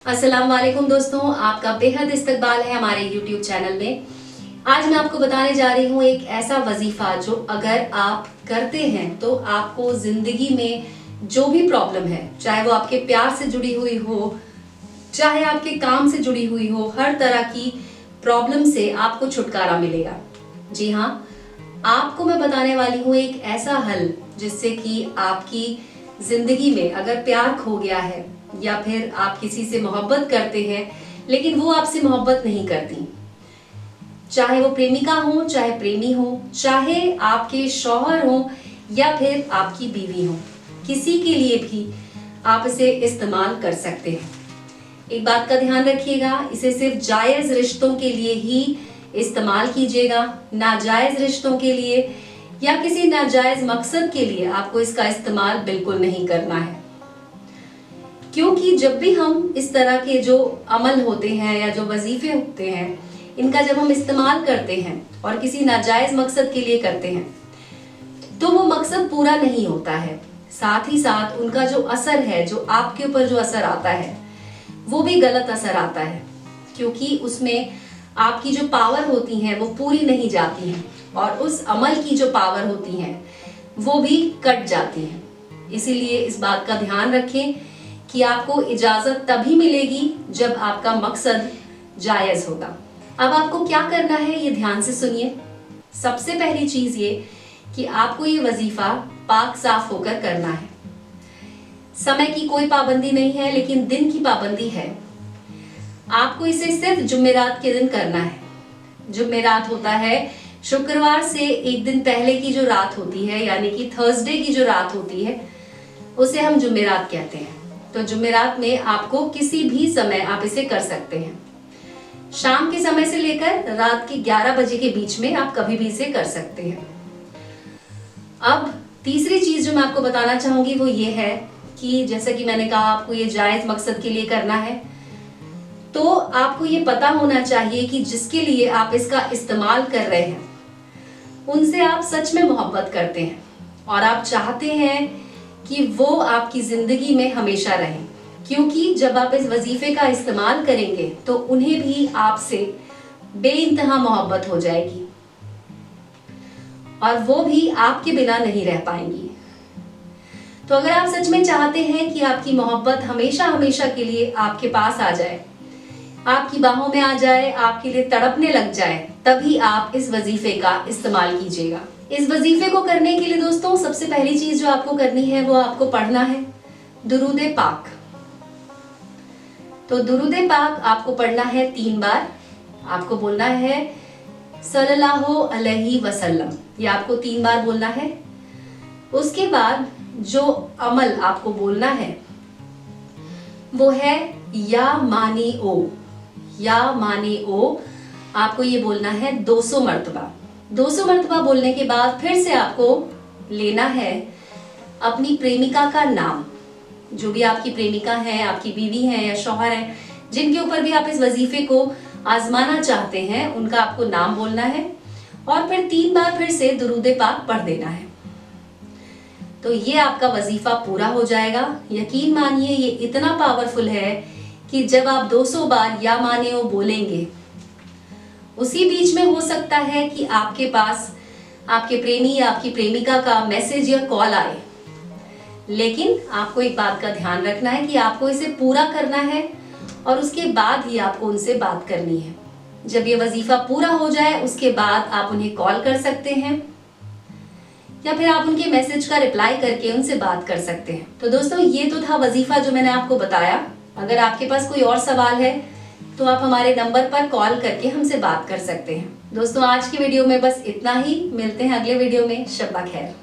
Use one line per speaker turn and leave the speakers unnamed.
अस्सलाम वालेकुम दोस्तों, आपका बेहद इस्तकबाल है हमारे YouTube चैनल में। आज मैं आपको बताने जा रही हूँ एक ऐसा वजीफा जो अगर आप करते हैं तो आपको जिंदगी में जो भी प्रॉब्लम है, चाहे वो आपके प्यार से जुड़ी हुई हो, चाहे आपके काम से जुड़ी हुई हो, हर तरह की प्रॉब्लम से आपको छुटकारा मिलेगा। जी हाँ, आपको मैं बताने वाली हूँ एक ऐसा हल जिससे कि आपकी जिंदगी में अगर प्यार खो गया है या फिर आप किसी से मोहब्बत करते हैं लेकिन वो आपसे मोहब्बत नहीं करती, चाहे वो प्रेमिका हो चाहे प्रेमी हो, चाहे आपके शौहर हो या फिर आपकी बीवी हो, किसी के लिए भी आप इसे इस्तेमाल कर सकते हैं। एक बात का ध्यान रखिएगा, इसे सिर्फ जायज रिश्तों के लिए ही इस्तेमाल कीजिएगा। नाजायज रिश्तों के लिए या किसी नाजायज मकसद के लिए आपको इसका इस्तेमाल बिल्कुल नहीं करना है, क्योंकि जब भी हम इस तरह के जो अमल होते हैं या जो वजीफे होते हैं, इनका जब हम इस्तेमाल करते हैं और किसी नाजायज मकसद के लिए करते हैं तो वो मकसद पूरा नहीं होता है। साथ ही साथ उनका जो असर है, जो आपके ऊपर जो असर आता है, वो भी गलत असर आता है, क्योंकि उसमें आपकी जो पावर होती है वो पूरी नहीं जाती है और उस अमल की जो पावर होती है वो भी कट जाती है। इसीलिए इस बात का ध्यान रखें कि आपको इजाजत तभी मिलेगी जब आपका मकसद जायज होगा। अब आपको क्या करना है ये ध्यान से सुनिए। सबसे पहली चीज ये कि आपको ये वजीफा पाक साफ होकर करना है। समय की कोई पाबंदी नहीं है, लेकिन दिन की पाबंदी है। आपको इसे सिर्फ जुमेरात के दिन करना है। जुमेरात होता है शुक्रवार से एक दिन पहले की जो रात होती है, यानी कि थर्सडे की जो रात होती है, उसे हम जुमेरात कहते हैं। तो जुमेरात में आपको किसी भी समय आप इसे कर सकते हैं। शाम के समय से लेकर रात के 11 बजे के बीच में आप कभी भी इसे कर सकते हैं। अब तीसरी चीज जो मैं आपको बताना चाहूंगी वो ये है कि जैसा कि मैंने कहा, आपको ये जायज मकसद के लिए करना है, तो आपको ये पता होना चाहिए कि जिसके लिए आप इसका इस्तेमाल कर रहे हैं उनसे आप सच में मोहब्बत करते हैं और आप चाहते हैं कि वो आपकी जिंदगी में हमेशा रहें, क्योंकि जब आप इस वजीफे का इस्तेमाल करेंगे तो उन्हें भी आपसे बेइंतहा मोहब्बत हो जाएगी और वो भी आपके बिना नहीं रह पाएंगी। तो अगर आप सच में चाहते हैं कि आपकी मोहब्बत हमेशा हमेशा के लिए आपके पास आ जाए, आपकी बाहों में आ जाए, आपके लिए तड़पने लग जाए, तभी आप इस वजीफे का इस्तेमाल कीजिएगा। इस वजीफे को करने के लिए दोस्तों सबसे पहली चीज जो आपको करनी है वो आपको पढ़ना है दुरूद पाक। तो दुरूद पाक आपको पढ़ना है 3 बार। आपको बोलना है सल्लल्लाहु अलैहि वसल्लम, ये आपको 3 बार बोलना है। उसके बाद जो अमल आपको बोलना है वो है या मानी ओ। या मानी ओ आपको ये बोलना है 200 मरतबा। 200 मरतबा बोलने के बाद फिर से आपको लेना है अपनी प्रेमिका का नाम। जो भी आपकी प्रेमिका है, आपकी बीवी है या शौहर है, जिनके ऊपर भी आप इस वजीफे को आजमाना चाहते हैं, उनका आपको नाम बोलना है और फिर 3 बार फिर से दुरूद पाक पढ़ देना है। तो ये आपका वजीफा पूरा हो जाएगा। यकीन मानिए ये इतना पावरफुल है कि जब आप 200 बार या माने ओ बोलेंगे, उसी बीच में हो सकता है कि आपके पास आपके प्रेमी या आपकी प्रेमिका का मैसेज या कॉल आए, लेकिन आपको एक बात का ध्यान रखना है कि आपको इसे पूरा करना है और उसके बाद ही आपको उनसे बात करनी है। जब ये वजीफा पूरा हो जाए उसके बाद आप उन्हें कॉल कर सकते हैं या फिर आप उनके मैसेज का रिप्लाई करके उनसे बात कर सकते हैं। तो दोस्तों ये तो था वजीफा जो मैंने आपको बताया। अगर आपके पास कोई और सवाल है तो आप हमारे नंबर पर कॉल करके हमसे बात कर सकते हैं। दोस्तों आज की वीडियो में बस इतना ही। मिलते हैं अगले वीडियो में। शब्बा खैर।